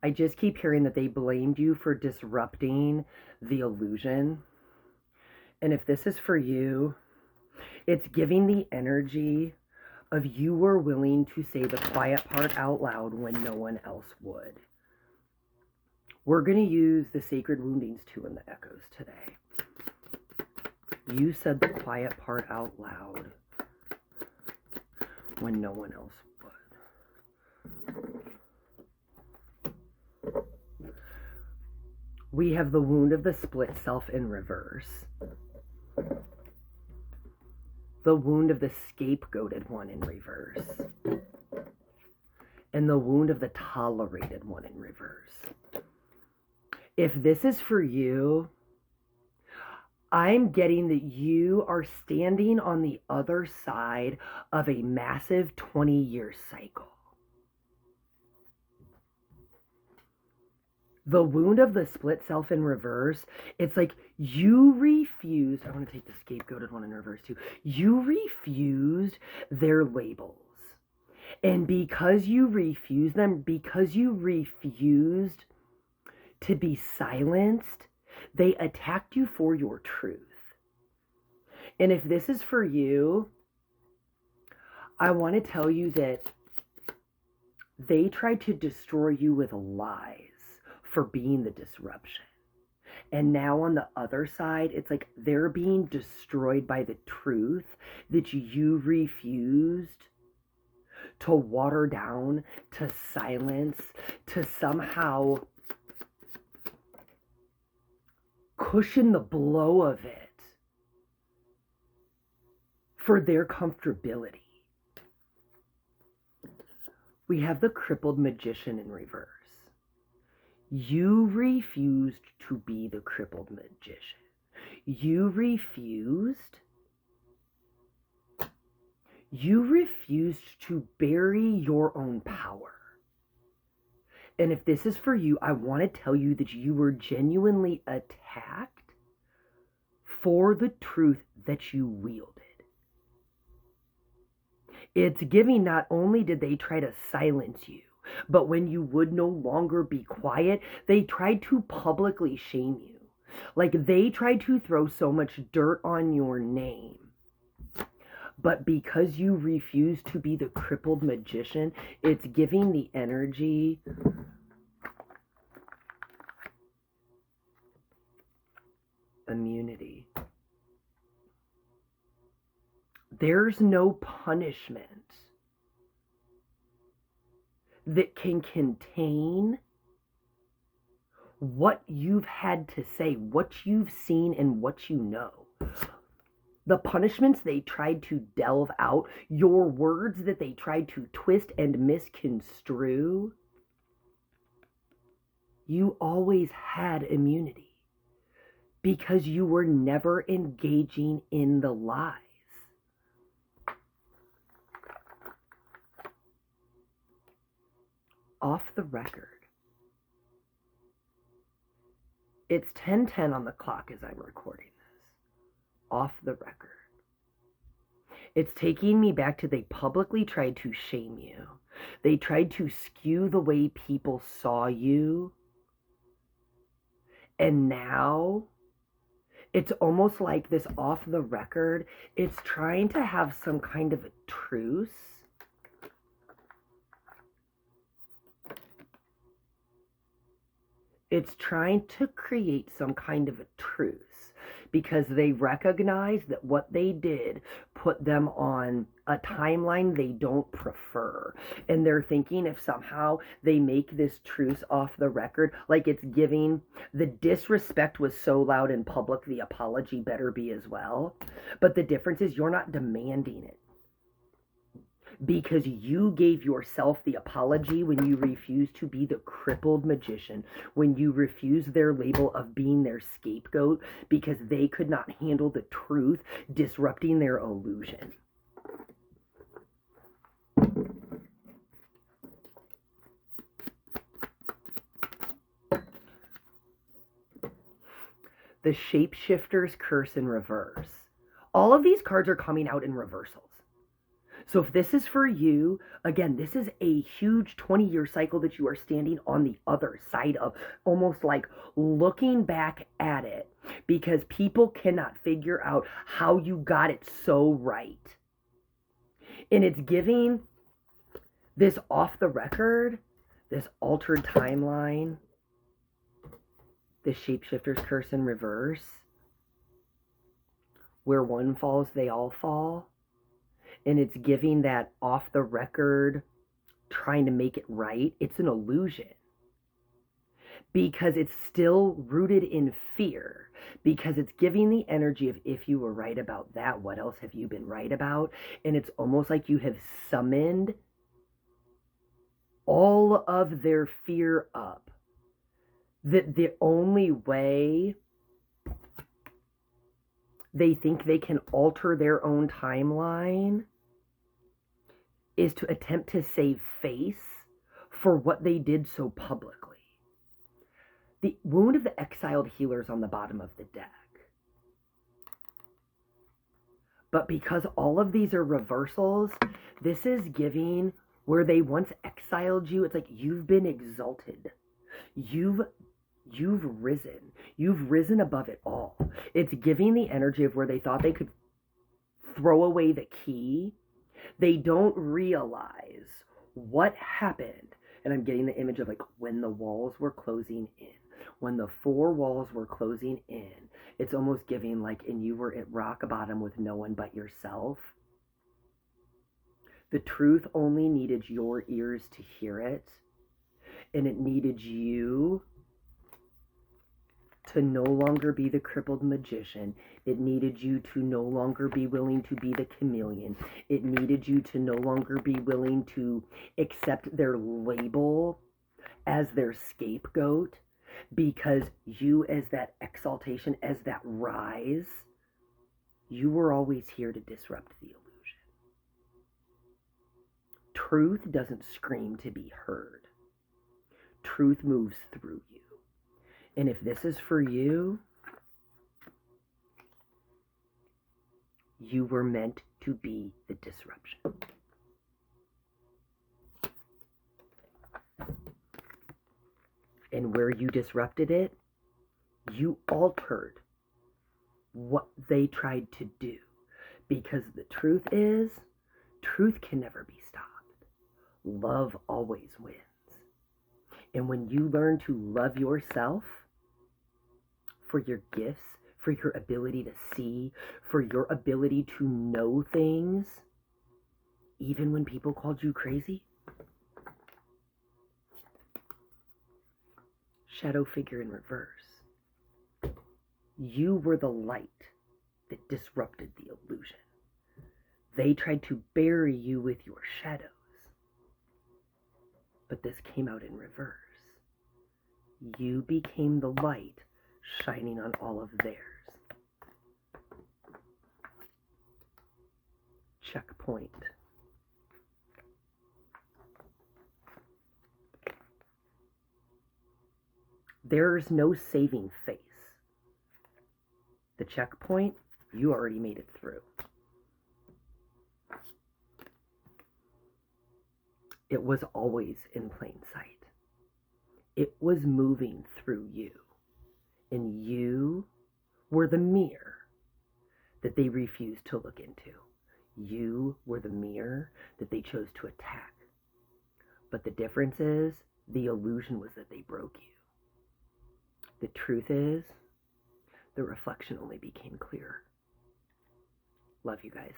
I just keep hearing that they blamed you for disrupting the illusion. And if this is for you, it's giving the energy of you were willing to say the quiet part out loud when no one else would. We're going to use the Sacred Woundings 2 in the echoes today. You said the quiet part out loud when no one else would. We have the wound of the split self in reverse. The wound of the scapegoated one in reverse. And the wound of the tolerated one in reverse. If this is for you, I'm getting that you are standing on the other side of a massive 20-year cycle. The wound of the split self in reverse, it's like you refused. I want to take the scapegoated one in reverse too. You refused their labels. And because you refused them, because you refused to be silenced, they attacked you for your truth. And if this is for you, I want to tell you that they tried to destroy you with lies for being the disruption. And now on the other side, it's like they're being destroyed by the truth that you refused to water down, to silence, to somehow cushion the blow of it for their comfortability. We have the crippled magician in reverse. You refused to be the crippled magician. You refused to bury your own power. And if this is for you, I want to tell you that you were genuinely attacked for the truth that you wielded. It's giving not only did they try to silence you, but when you would no longer be quiet, they tried to publicly shame you. Like they tried to throw so much dirt on your name. But because you refuse to be the crippled magician, it's giving the energy immunity. There's no punishment that can contain what you've had to say, what you've seen, and what you know. The punishments they tried to delve out, your words that they tried to twist and misconstrue, you always had immunity because you were never engaging in the lies. Off the record. It's 10:10 on the clock as I'm recording this. Off the record. It's taking me back to they publicly tried to shame you. They tried to skew the way people saw you. And now it's almost like this off the record. It's trying to have some kind of a truce. It's trying to create some kind of a truce because they recognize that what they did put them on a timeline they don't prefer. And they're thinking if somehow they make this truce off the record, like it's giving the disrespect was so loud in public, the apology better be as well. But the difference is you're not demanding it. Because you gave yourself the apology when you refused to be the crippled magician, when you refused their label of being their scapegoat because they could not handle the truth, disrupting their illusion. The Shapeshifter's Curse in reverse. All of these cards are coming out in reversals. So if this is for you, again, this is a huge 20-year cycle that you are standing on the other side of, almost like looking back at it, because people cannot figure out how you got it so right. And it's giving this off the record, this altered timeline, the shapeshifter's curse in reverse, where one falls, they all fall. And it's giving that off the record, trying to make it right. It's an illusion. Because it's still rooted in fear. Because it's giving the energy of, if you were right about that, what else have you been right about? And it's almost like you have summoned all of their fear up. That the only way they think they can alter their own timeline is to attempt to save face for what they did so publicly. The wound of the exiled healer is on the bottom of the deck. But because all of these are reversals, this is giving where they once exiled you. It's like you've been exalted. You've risen. You've risen above it all. It's giving the energy of where they thought they could throw away the key. They don't realize what happened. And I'm getting the image of like when the walls were closing in. When the four walls were closing in. It's almost giving like, and you were at rock bottom with no one but yourself. The truth only needed your ears to hear it. And it needed you to no longer be the crippled magician. It needed you to no longer be willing to be the chameleon. It needed you to no longer be willing to accept their label as their scapegoat, because you, as that exaltation, as that rise, you were always here to disrupt the illusion. Truth doesn't scream to be heard. Truth moves through you. And if this is for you, you were meant to be the disruption. And where you disrupted it, you altered what they tried to do. Because the truth is, truth can never be stopped. Love always wins. And when you learn to love yourself for your gifts, for your ability to see, for your ability to know things, even when people called you crazy. Shadow figure in reverse. You were the light that disrupted the illusion. They tried to bury you with your shadows. But this came out in reverse. You became the light shining on all of theirs. Checkpoint. There's no saving face. The checkpoint, you already made it through. It was always in plain sight. It was moving through you. And you were the mirror that they refused to look into. You were the mirror that they chose to attack. But the difference is, the illusion was that they broke you. The truth is, the reflection only became clearer. Love you guys.